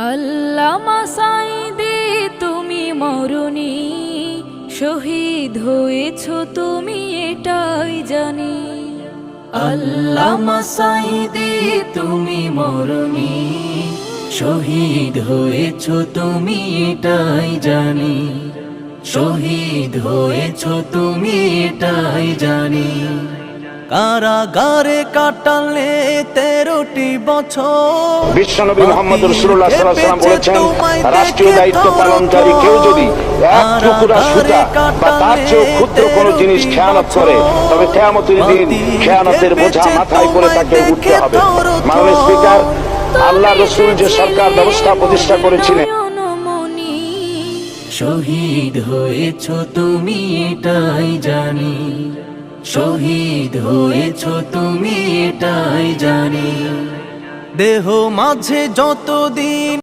আল্লামা সাঈদী তুমি মরণি, শহীদ হয়েছ তুমি এটাই জানি। আল্লামা সাঈদী তুমি মরণি, শহীদ হয়েছ তুমি এটাই জানি। শহীদ হয়েছ তুমি এটাই জানি। কারাগারে কাটালে 13টি বছর। বিশ্বনবী মুহাম্মদ রাসূলুল্লাহ সাল্লাল্লাহু আলাইহি ওয়াসাল্লাম বলেছেন, রাষ্ট্রীয় দায়িত্ব পালনকারী কেউ যদি এক টুকরা সুতা বা তার চেয়ে ক্ষুদ্র কোনো জিনিস খেয়ানত করে, তবে কিয়ামতের দিন খেয়ানতের বোঝা মাথায় করে তাকে উঠতে হবে। মাননীয় স্পিকার, আল্লাহ রাসূল যে সরকার ব্যবস্থা প্রতিষ্ঠা করেছিলেন। শহীদ হয়েছ তুমি এটাই জানি। শহীদ হয়েছ তুমি এটাই জানি। দেহ মাঝে যতদিন